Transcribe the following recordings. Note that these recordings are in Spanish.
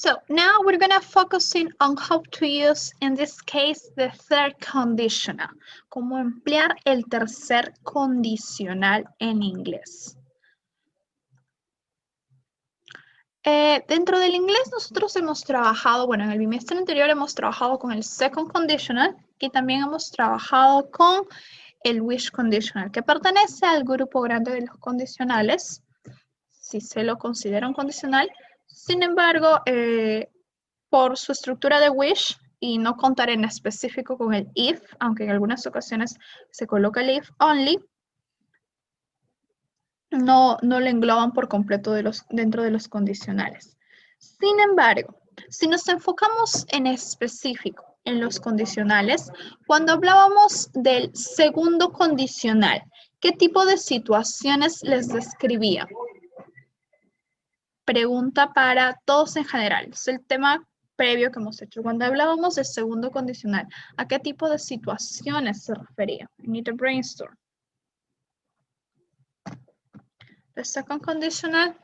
So now we're going to focus in on how to use, in this case, the third conditional. Cómo emplear el tercer condicional en inglés. Dentro del inglés nosotros hemos trabajado, bueno, en el bimestre anterior hemos trabajado con el second conditional y también hemos trabajado con el wish conditional, que pertenece al grupo grande de los condicionales, si se lo considera un condicional. Sin embargo, por su estructura de wish y no contar en específico con el if, aunque en algunas ocasiones se coloca el if only, no le engloban por completo dentro de los condicionales. Sin embargo, si nos enfocamos en específico en los condicionales, cuando hablábamos del segundo condicional, ¿qué tipo de situaciones les describía? Pregunta para todos en general. Es el tema previo que hemos hecho. Cuando hablábamos del segundo condicional, ¿a qué tipo de situaciones se refería? I need to brainstorm. The second conditional,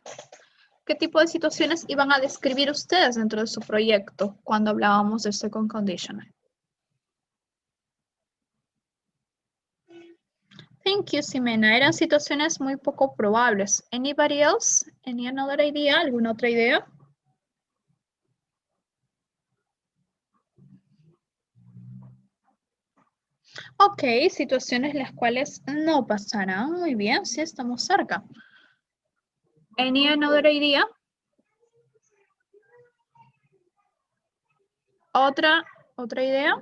¿qué tipo de situaciones iban a describir ustedes dentro de su proyecto cuando hablábamos del second conditional? Thank you, Ximena. Eran situaciones muy poco probables. Anybody else? Any another idea? ¿Alguna otra idea? Ok, situaciones las cuales no pasarán. Muy bien, sí, estamos cerca. Any another idea? ¿Otra idea?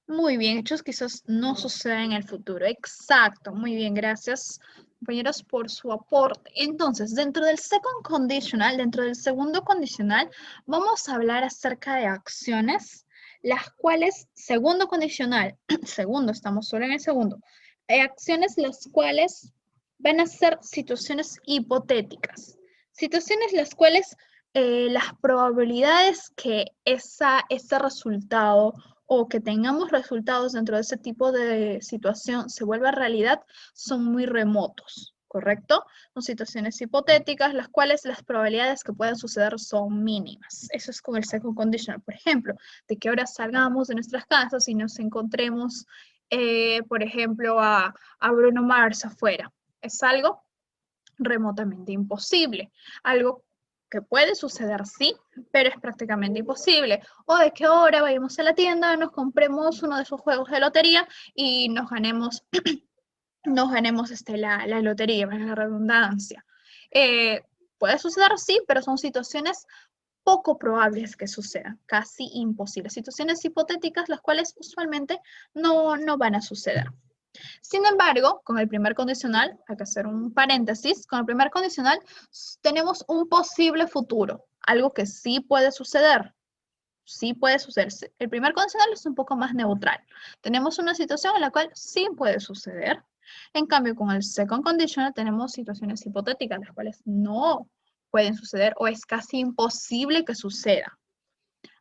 Muy bien, hechos quizás no sucedan en el futuro. Exacto, muy bien, gracias compañeros por su aporte. Entonces, dentro del second conditional, dentro del segundo condicional, vamos a hablar acerca de acciones, las cuales, segundo condicional, segundo, estamos solo en el segundo, acciones las cuales van a ser situaciones hipotéticas, situaciones las cuales las probabilidades que ese resultado o que tengamos resultados dentro de ese tipo de situación se vuelva realidad son muy remotos, ¿correcto? Son situaciones hipotéticas, las cuales las probabilidades que puedan suceder son mínimas. Eso es con el second conditional, por ejemplo, de que ahora salgamos de nuestras casas y nos encontremos, por ejemplo, a Bruno Mars afuera. Es algo remotamente imposible, algo que puede suceder, sí, pero es prácticamente imposible. O de que ahora vayamos a la tienda, nos compremos uno de esos juegos de lotería y nos ganemos, la lotería, para la redundancia. Puede suceder, sí, pero son situaciones poco probables que sucedan, casi imposibles. Situaciones hipotéticas, las cuales usualmente no van a suceder. Sin embargo, con el primer condicional, hay que hacer un paréntesis, con el primer condicional tenemos un posible futuro, algo que sí puede suceder. Sí puede suceder. El primer condicional es un poco más neutral. Tenemos una situación en la cual sí puede suceder. En cambio, con el second conditional tenemos situaciones hipotéticas, las cuales no pueden suceder o es casi imposible que suceda.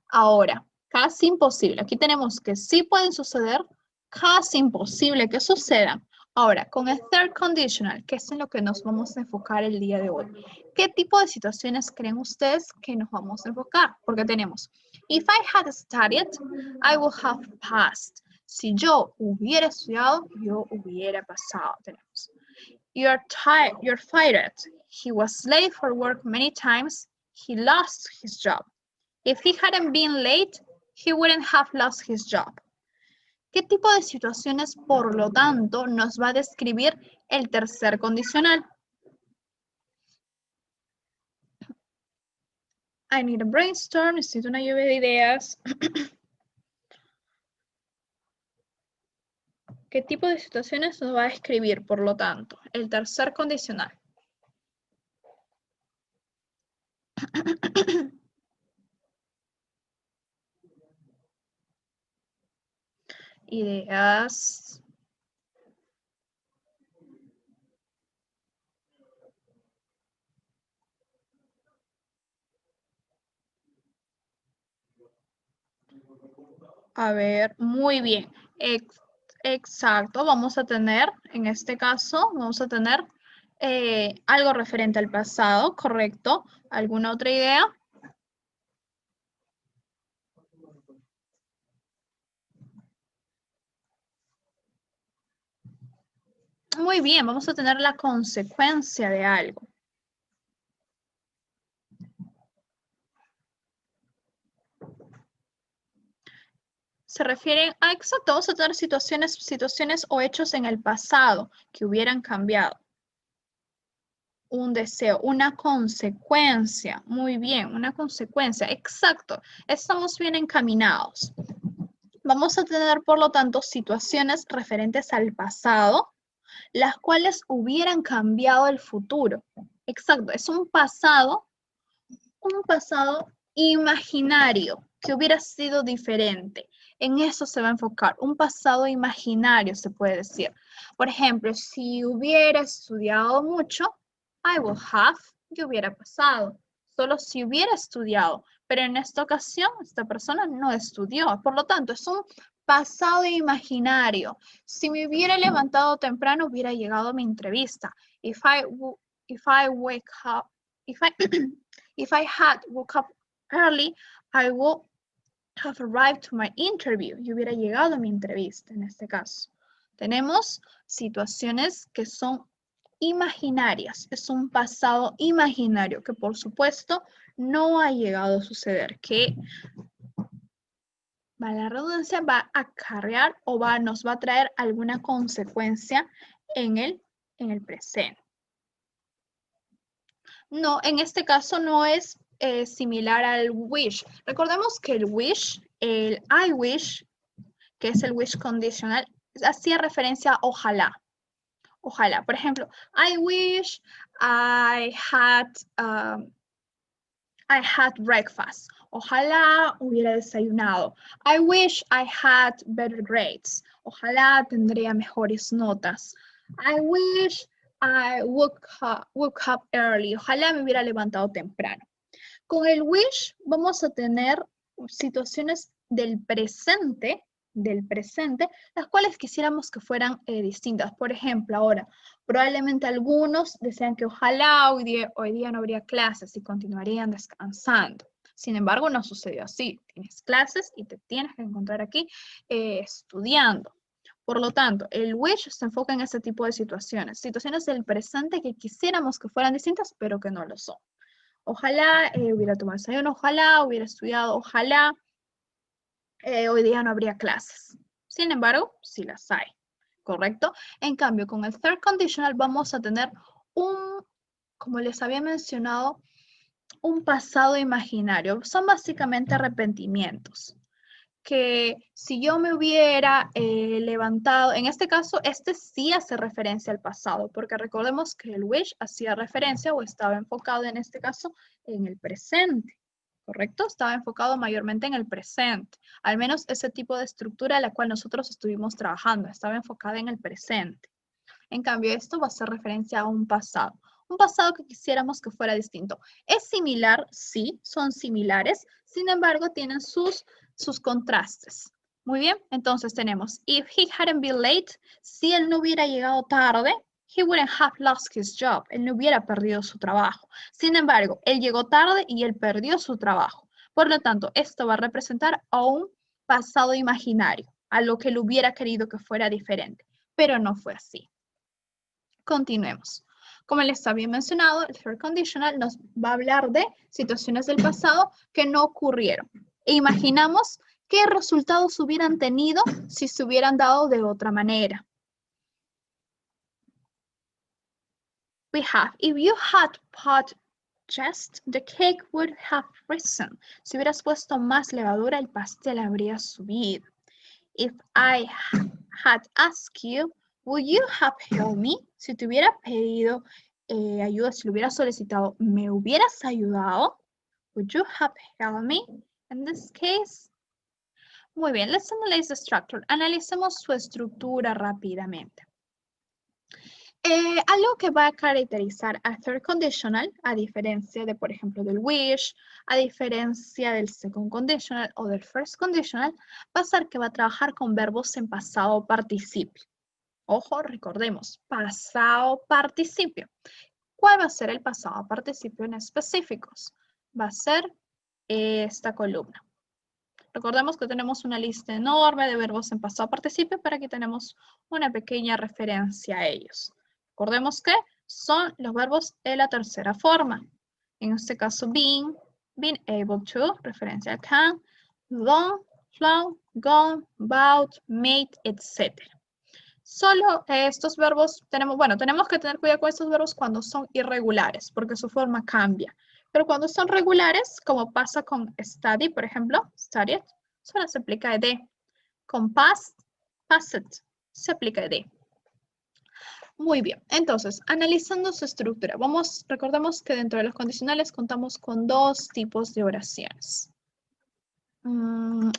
Ahora, casi imposible. Aquí tenemos que sí pueden suceder, casi imposible que sucedan. Ahora, con el third conditional, que es en lo que nos vamos a enfocar el día de hoy. ¿Qué tipo de situaciones creen ustedes que nos vamos a enfocar? Porque tenemos, if I had studied, I would have passed. Si yo hubiera estudiado, yo hubiera pasado. Tenemos, you're tired, you're fired. He was late for work many times. He lost his job. If he hadn't been late, he wouldn't have lost his job. ¿Qué tipo de situaciones, por lo tanto, nos va a describir el tercer condicional? I need a brainstorm, necesito una lluvia de ideas. ¿Qué tipo de situaciones nos va a describir, por lo tanto, el tercer condicional? Ideas. A ver, muy bien. Exacto, vamos a tener, en este caso, vamos a tener Algo referente al pasado, ¿correcto? ¿Alguna otra idea? Muy bien, vamos a tener la consecuencia de algo. Se refieren a, exacto, vamos a tener situaciones o hechos en el pasado que hubieran cambiado. Un deseo, una consecuencia. Muy bien, una consecuencia. Exacto, estamos bien encaminados. Vamos a tener, por lo tanto, situaciones referentes al pasado, las cuales hubieran cambiado el futuro. Exacto, es un pasado imaginario que hubiera sido diferente. En eso se va a enfocar, un pasado imaginario se puede decir. Por ejemplo, si hubiera estudiado mucho, I would have, ¿qué hubiera pasado? Solo si hubiera estudiado, pero en esta ocasión esta persona no estudió. Por lo tanto, es un pasado imaginario. Si me hubiera levantado temprano, hubiera llegado a mi entrevista. If I wake up, if I If I had woke up early, I would have arrived to my interview. Yo hubiera llegado a mi entrevista en este caso. Tenemos situaciones que son imaginarias. Es un pasado imaginario que por supuesto no ha llegado a suceder. Que la redundancia va a acarrear o nos va a traer alguna consecuencia en el presente. No, en este caso no es similar al wish. Recordemos que el wish, el I wish, que es el wish conditional, hacía referencia a ojalá. Ojalá. Por ejemplo, I wish I had breakfast. Ojalá hubiera desayunado. I wish I had better grades. Ojalá tendría mejores notas. I wish I woke up early. Ojalá me hubiera levantado temprano. Con el wish vamos a tener situaciones del presente, las cuales quisiéramos que fueran distintas. Por ejemplo, ahora, probablemente algunos desean que ojalá hoy día no habría clases y continuarían descansando. Sin embargo, no sucedió así. Tienes clases y te tienes que encontrar aquí estudiando. Por lo tanto, el wish se enfoca en ese tipo de situaciones del presente que quisiéramos que fueran distintas, pero que no lo son. Ojalá hubiera tomado desayuno, ojalá hubiera estudiado, ojalá hoy día no habría clases. Sin embargo, sí las hay, ¿correcto? En cambio, con el third conditional vamos a tener como les había mencionado, un pasado imaginario. Son básicamente arrepentimientos. Que si yo me hubiera levantado, en este caso, este sí hace referencia al pasado, porque recordemos que el wish hacía referencia o estaba enfocado en este caso en el presente, ¿correcto? Estaba enfocado mayormente en el presente, al menos ese tipo de estructura a la cual nosotros estuvimos trabajando, estaba enfocada en el presente. En cambio, esto va a hacer referencia a un pasado que quisiéramos que fuera distinto. ¿Es similar? Sí, son similares, sin embargo, tienen sus contrastes. Muy bien, entonces tenemos, if he hadn't been late, si él no hubiera llegado tarde, he wouldn't have lost his job, él no hubiera perdido su trabajo. Sin embargo, él llegó tarde y él perdió su trabajo. Por lo tanto, esto va a representar a un pasado imaginario, a lo que él hubiera querido que fuera diferente, pero no fue así. Continuemos. Como les había mencionado, el third conditional nos va a hablar de situaciones del pasado que no ocurrieron. E imaginamos qué resultados hubieran tenido si se hubieran dado de otra manera. We have, if you had put just, the cake would have risen. Si hubieras puesto más levadura, el pastel habría subido. If I had asked you, would you have helped me? Si te hubiera pedido ayuda, si lo hubiera solicitado, ¿me hubieras ayudado? Would you have helped me in this case? Muy bien, let's analyze the structure. Analicemos su estructura rápidamente. Algo que va a caracterizar a third conditional, a diferencia de, por ejemplo, del wish, a diferencia del second conditional o del first conditional, va a ser que va a trabajar con verbos en pasado participio. Ojo, recordemos, pasado participio. ¿Cuál va a ser el pasado participio en específicos? Va a ser esta columna. Recordemos que tenemos una lista enorme de verbos en pasado participio, pero aquí tenemos una pequeña referencia a ellos. Recordemos que son los verbos de la tercera forma. En este caso, been able to, referencia a can, done, flown, gone, about, made, etc. Solo estos verbos tenemos que tener cuidado con estos verbos cuando son irregulares, porque su forma cambia. Pero cuando son regulares, como pasa con study, por ejemplo, studied, solo se aplica ed. Con past, passed, se aplica ed. Muy bien, entonces, analizando su estructura, recordemos que dentro de los condicionales contamos con dos tipos de oraciones.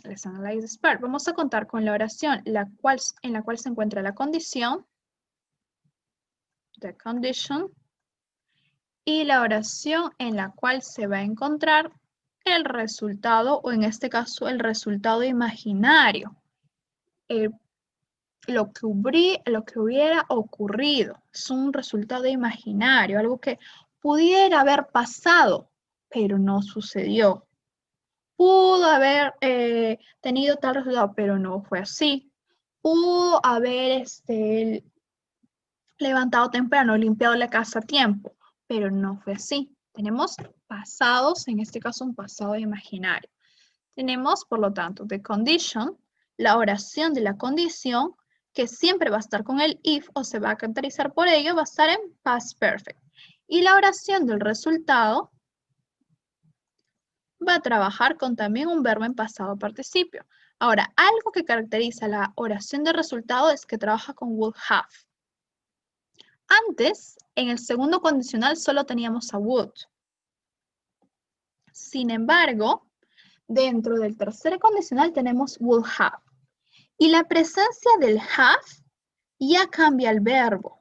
Let's analyze this part. Vamos a contar con la oración en la cual se encuentra la condición, the condition, y la oración en la cual se va a encontrar el resultado, o en este caso el resultado imaginario, lo que hubiera ocurrido. Es un resultado imaginario, algo que pudiera haber pasado, pero no sucedió. Pudo haber tenido tal resultado, pero no fue así. Pudo haber levantado temprano, limpiado la casa a tiempo, pero no fue así. Tenemos pasados, en este caso un pasado imaginario. Tenemos, por lo tanto, the condition, la oración de la condición, que siempre va a estar con el if o se va a caracterizar por ello, va a estar en past perfect. Y la oración del resultado va a trabajar con también un verbo en pasado participio. Ahora, algo que caracteriza la oración de resultado es que trabaja con would have. Antes, en el segundo condicional solo teníamos a would. Sin embargo, dentro del tercer condicional tenemos would have. Y la presencia del have ya cambia el verbo.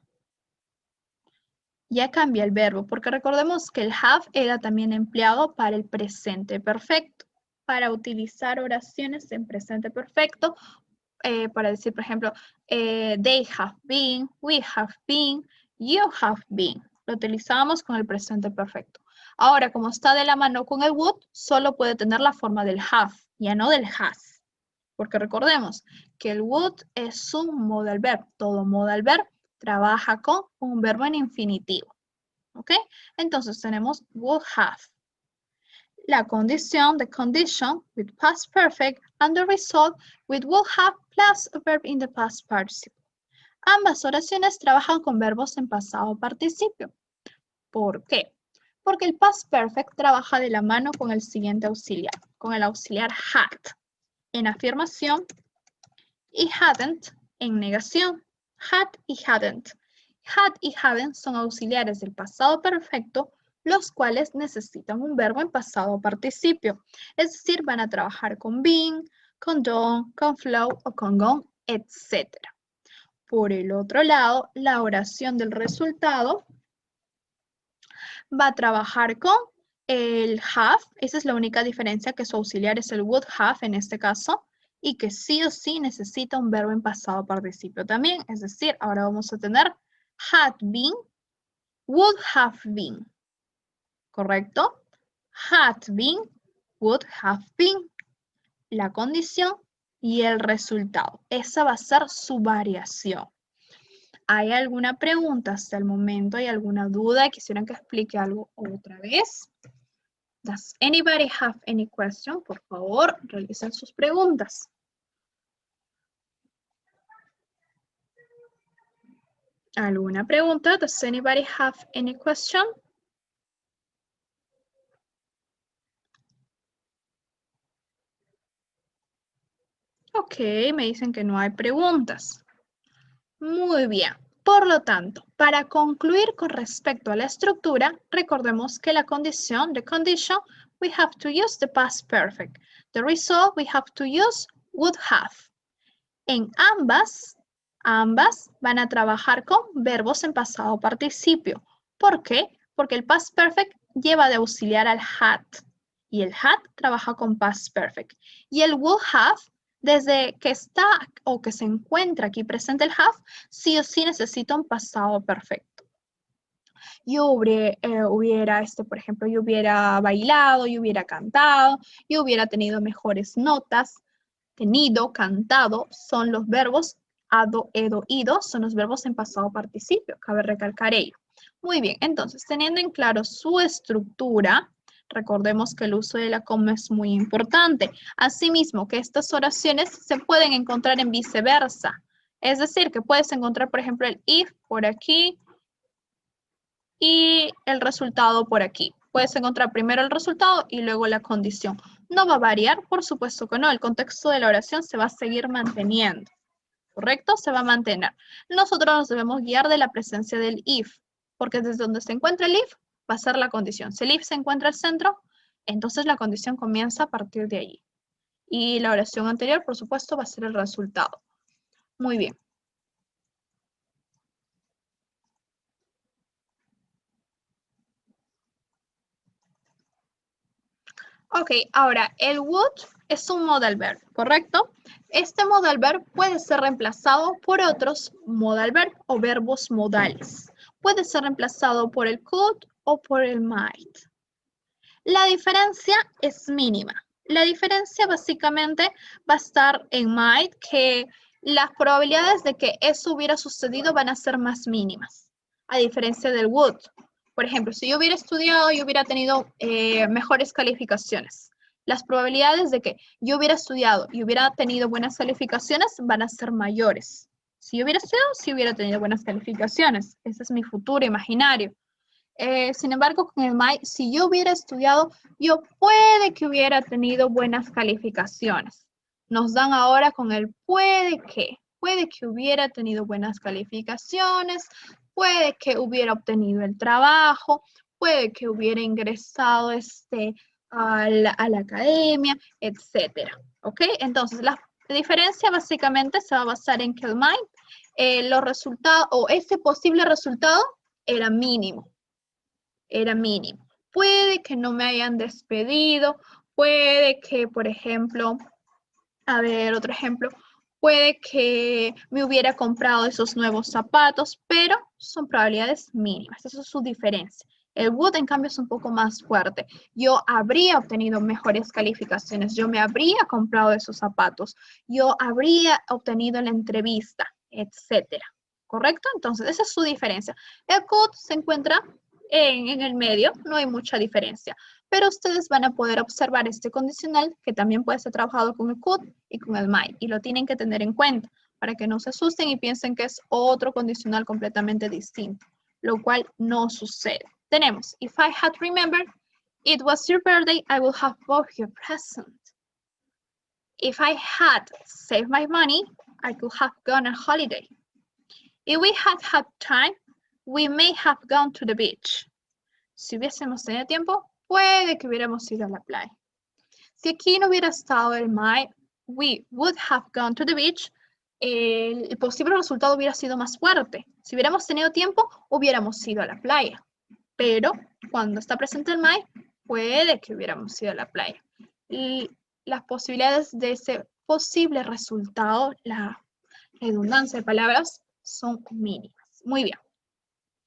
Ya cambia el verbo, porque recordemos que el have era también empleado para el presente perfecto, para utilizar oraciones en presente perfecto, para decir, por ejemplo, they have been, we have been, you have been. Lo utilizábamos con el presente perfecto. Ahora, como está de la mano con el would, solo puede tener la forma del have, ya no del has. Porque recordemos que el would es un modal verb. Todo modal verb trabaja con un verbo en infinitivo. ¿Ok? Entonces tenemos would have. La condición, the condition, with past perfect, and the result with would have plus a verb in the past participle. Ambas oraciones trabajan con verbos en pasado participio. ¿Por qué? Porque el past perfect trabaja de la mano con el siguiente auxiliar, con el auxiliar had, en afirmación, y hadn't en negación. Had y hadn't. Had y hadn't son auxiliares del pasado perfecto, los cuales necesitan un verbo en pasado participio. Es decir, van a trabajar con been, con done, con flow o con gone, etc. Por el otro lado, la oración del resultado va a trabajar con el have. Esa es la única diferencia, que su auxiliar es el would have en este caso, y que sí o sí necesita un verbo en pasado participio también. Es decir, ahora vamos a tener had been, would have been. ¿Correcto? Had been, would have been. La condición y el resultado. Esa va a ser su variación. ¿Hay alguna pregunta hasta el momento? ¿Hay alguna duda? ¿Quisieran que explique algo otra vez? Does anybody have any question? Por favor, realicen sus preguntas. ¿Alguna pregunta? Does anybody have any question? Ok, me dicen que no hay preguntas. Muy bien. Por lo tanto, para concluir con respecto a la estructura, recordemos que la condición, the condition, we have to use the past perfect. The result, we have to use would have. En ambas van a trabajar con verbos en pasado participio. ¿Por qué? Porque el past perfect lleva de auxiliar al had. Y el had trabaja con past perfect. Y el would have Desde que está o que se encuentra aquí presente el have, sí o sí necesita un pasado perfecto. Yo por ejemplo, yo hubiera bailado, yo hubiera cantado, yo hubiera tenido mejores notas. Tenido, cantado, son los verbos hado, edo, ido, son los verbos en pasado participio. Cabe recalcar ello. Muy bien, entonces, teniendo en claro su estructura, recordemos que el uso de la coma es muy importante. Asimismo, que estas oraciones se pueden encontrar en viceversa. Es decir, que puedes encontrar, por ejemplo, el if por aquí y el resultado por aquí. Puedes encontrar primero el resultado y luego la condición. ¿No va a variar? Por supuesto que no. El contexto de la oración se va a seguir manteniendo. ¿Correcto? Se va a mantener. Nosotros nos debemos guiar de la presencia del if, porque desde donde se encuentra el if va a ser la condición. Si el if se encuentra al centro, entonces la condición comienza a partir de allí. Y la oración anterior, por supuesto, va a ser el resultado. Muy bien. Ok, ahora el would es un modal verb, ¿correcto? Este modal verb puede ser reemplazado por otros modal verb o verbos modales. Puede ser reemplazado por el could o por el might. La diferencia es mínima. La diferencia básicamente va a estar en might, que las probabilidades de que eso hubiera sucedido van a ser más mínimas, a diferencia del would. Por ejemplo, si yo hubiera estudiado, yo hubiera tenido mejores calificaciones. Las probabilidades de que yo hubiera estudiado y hubiera tenido buenas calificaciones van a ser mayores. Si yo hubiera estudiado, sí hubiera tenido buenas calificaciones. Ese es mi futuro imaginario. Sin embargo, con el might, si yo hubiera estudiado, yo puede que hubiera tenido buenas calificaciones. Nos dan ahora con el puede que hubiera tenido buenas calificaciones, puede que hubiera obtenido el trabajo, puede que hubiera ingresado a la academia, etcétera. ¿Ok? Entonces, la diferencia básicamente se va a basar en que el might, los resultados o ese posible resultado era mínimo. Era mínimo. Puede que no me hayan despedido, puede que, por ejemplo, a ver, otro ejemplo, puede que me hubiera comprado esos nuevos zapatos, pero son probabilidades mínimas. Esa es su diferencia. El would, en cambio, es un poco más fuerte. Yo habría obtenido mejores calificaciones, yo me habría comprado esos zapatos, yo habría obtenido la entrevista, etcétera. ¿Correcto? Entonces, esa es su diferencia. El could se encuentra en el medio, no hay mucha diferencia, pero ustedes van a poder observar este condicional que también puede ser trabajado con el could y con el might, y lo tienen que tener en cuenta para que no se asusten y piensen que es otro condicional completamente distinto, lo cual no sucede. Tenemos, if I had remembered it was your birthday, I would have bought you a present. If I had saved my money, I could have gone on holiday. If we had had time, we may have gone to the beach. Si hubiésemos tenido tiempo, puede que hubiéramos ido a la playa. Si aquí no hubiera estado el might, we would have gone to the beach, el posible resultado hubiera sido más fuerte. Si hubiéramos tenido tiempo, hubiéramos ido a la playa. Pero cuando está presente el might, puede que hubiéramos ido a la playa. Y las posibilidades de ese posible resultado, la redundancia de palabras, son mínimas. Muy bien.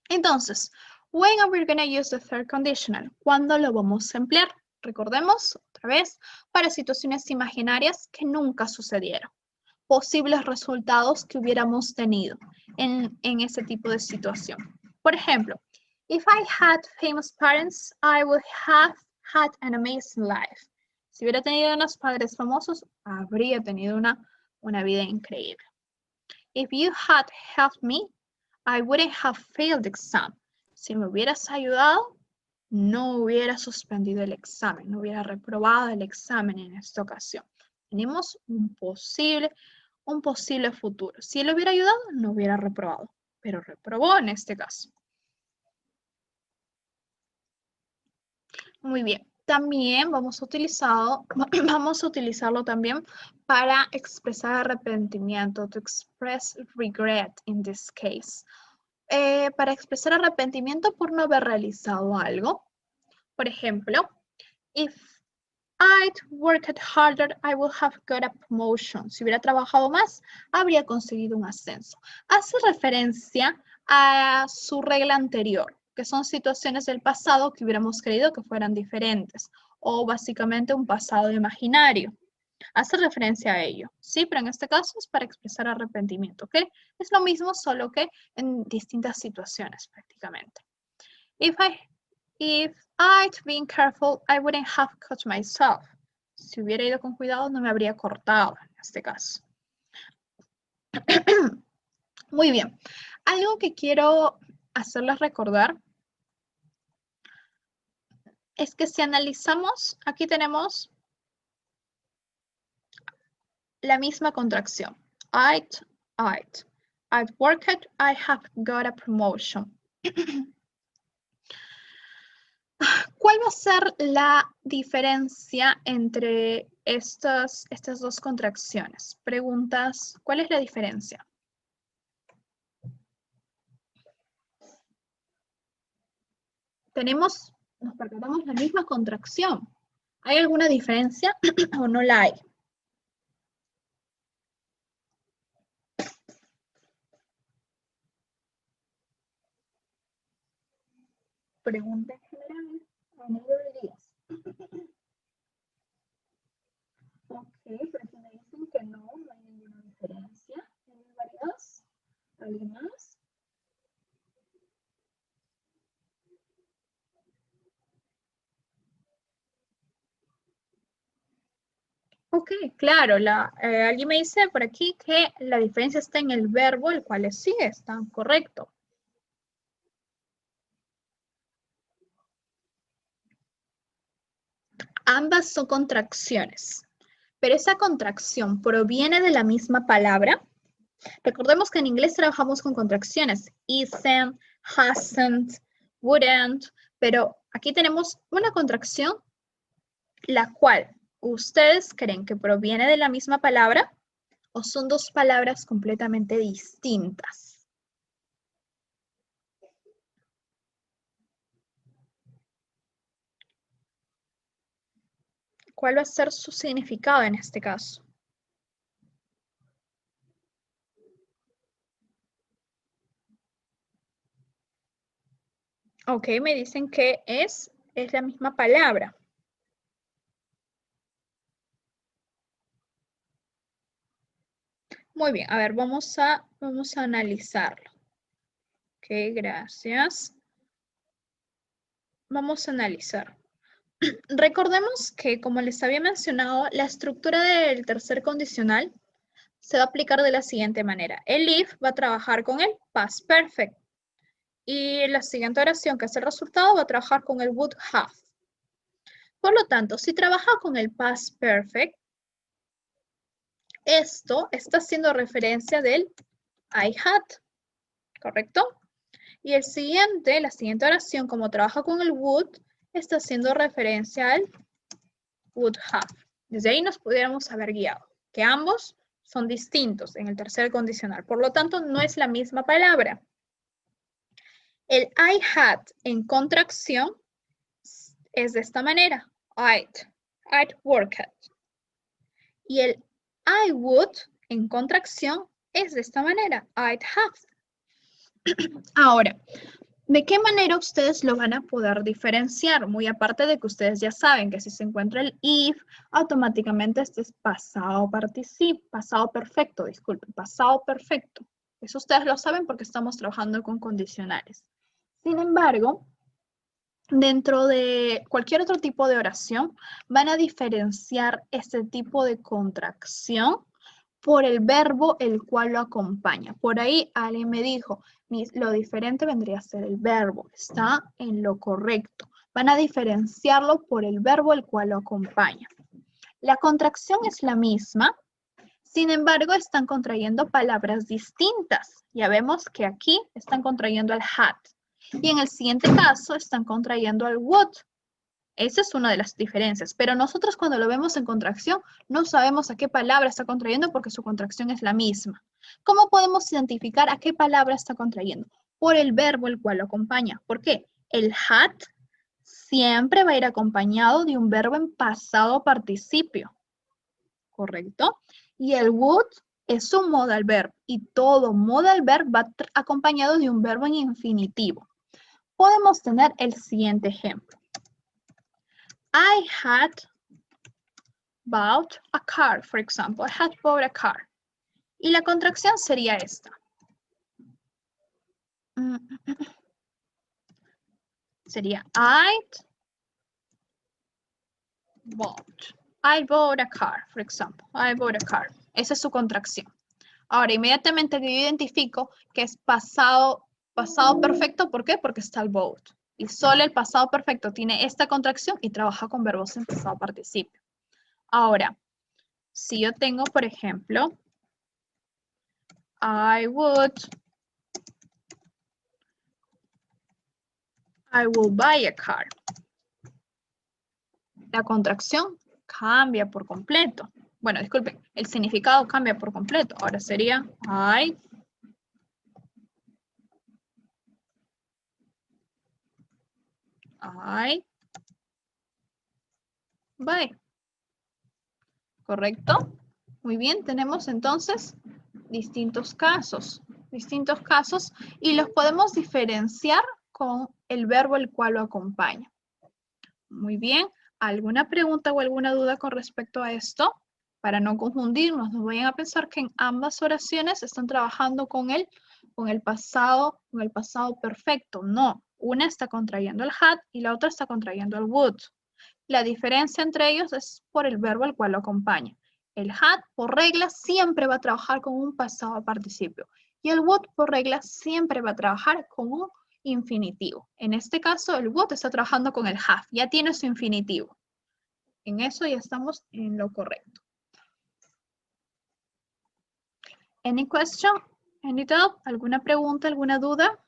Entonces, when are we going to use the third conditional? ¿Cuándo lo vamos a emplear? Recordemos, otra vez, para situaciones imaginarias que nunca sucedieron. Posibles resultados que hubiéramos tenido en ese tipo de situación. Por ejemplo, if I had famous parents, I would have had an amazing life. Si hubiera tenido unos padres famosos, habría tenido una vida increíble. If you had helped me, I wouldn't have failed the exam. Si me hubieras ayudado, no hubiera suspendido el examen, no hubiera reprobado el examen en esta ocasión. Tenemos un posible futuro. Si él hubiera ayudado, no hubiera reprobado, pero reprobó en este caso. Muy bien. También vamos a utilizarlo también para expresar arrepentimiento, to express regret in this case. Para expresar arrepentimiento por no haber realizado algo. Por ejemplo, if I'd worked harder, I would have got a promotion. Si hubiera trabajado más, habría conseguido un ascenso. Hace referencia a su regla anterior, que son situaciones del pasado que hubiéramos querido que fueran diferentes, o básicamente un pasado imaginario. Hace referencia a ello, sí, pero en este caso es para expresar arrepentimiento, ¿ok? Es lo mismo, solo que en distintas situaciones prácticamente. If I'd been careful, I wouldn't have cut myself. Si hubiera ido con cuidado, no me habría cortado en este caso. Muy bien. Algo que quiero hacerles recordar es que si analizamos, aquí tenemos la misma contracción. I'd worked, I have got a promotion. ¿Cuál va a ser la diferencia entre estas dos contracciones? Preguntas, ¿cuál es la diferencia? Nos percatamos la misma contracción. ¿Hay alguna diferencia o no la hay? Pregunta general. Ok, pero si me dicen que no, no hay ninguna diferencia. ¿Tienen variedades? ¿Alguien más? Ok, claro, alguien me dice por aquí que la diferencia está en el verbo, el cual sí está correcto. Ambas son contracciones, pero esa contracción proviene de la misma palabra. Recordemos que en inglés trabajamos con contracciones, isn't, hasn't, wouldn't, pero aquí tenemos una contracción la cual ustedes creen que proviene de la misma palabra o son dos palabras completamente distintas. ¿Cuál va a ser su significado en este caso? Ok, me dicen que es la misma palabra. Muy bien, a ver, vamos a analizarlo. Ok, gracias. Vamos a analizar. Recordemos que, como les había mencionado, la estructura del tercer condicional se va a aplicar de la siguiente manera. El if va a trabajar con el past perfect. Y la siguiente oración, que es el resultado, va a trabajar con el would have. Por lo tanto, si trabaja con el past perfect, esto está haciendo referencia del I had, ¿correcto? Y la siguiente oración, como trabaja con el would, está haciendo referencia al would have. Desde ahí nos pudiéramos haber guiado, que ambos son distintos en el tercer condicional. Por lo tanto, no es la misma palabra. El I had en contracción es de esta manera. I'd worked. Y el I would en contracción es de esta manera. I'd have. Ahora, ¿de qué manera ustedes lo van a poder diferenciar? Muy aparte de que ustedes ya saben que si se encuentra el if, automáticamente este es pasado perfecto, disculpen, pasado perfecto. Eso ustedes lo saben porque estamos trabajando con condicionales. Sin embargo, dentro de cualquier otro tipo de oración, van a diferenciar este tipo de contracción por el verbo el cual lo acompaña. Por ahí alguien me dijo, lo diferente vendría a ser el verbo. Está en lo correcto. Van a diferenciarlo por el verbo el cual lo acompaña. La contracción es la misma, sin embargo, están contrayendo palabras distintas. Ya vemos que aquí están contrayendo al had. Y en el siguiente caso están contrayendo al would. Esa es una de las diferencias, pero nosotros cuando lo vemos en contracción no sabemos a qué palabra está contrayendo porque su contracción es la misma. ¿Cómo podemos identificar a qué palabra está contrayendo? Por el verbo el cual lo acompaña. ¿Por qué? El had siempre va a ir acompañado de un verbo en pasado participio. ¿Correcto? Y el would es un modal verb y todo modal verb va acompañado de un verbo en infinitivo. Podemos tener el siguiente ejemplo. I had bought a car, for example. I had bought a car. Y la contracción sería esta. Sería I bought a car, for example. I bought a car. Esa es su contracción. Ahora, inmediatamente que yo identifico que es pasado perfecto, ¿por qué? Porque está el bought. Y solo el pasado perfecto tiene esta contracción y trabaja con verbos en pasado participio. Ahora, si yo tengo, por ejemplo, I will buy a car. La contracción cambia por completo. Bueno, disculpen, el significado cambia por completo. Ahora sería I buy. ¿Correcto? Muy bien, tenemos entonces distintos casos y los podemos diferenciar con el verbo el cual lo acompaña. Muy bien, ¿alguna pregunta o alguna duda con respecto a esto? Para no confundirnos, no vayan a pensar que en ambas oraciones están trabajando con el pasado perfecto. No, una está contrayendo el had y la otra está contrayendo el would. La diferencia entre ellos es por el verbo al cual lo acompaña. El had, por regla, siempre va a trabajar con un pasado participio. Y el would, por regla, siempre va a trabajar con un infinitivo. En este caso, el would está trabajando con el have. Ya tiene su infinitivo. En eso ya estamos en lo correcto. Any question? Any doubt? ¿Alguna pregunta? ¿Alguna duda?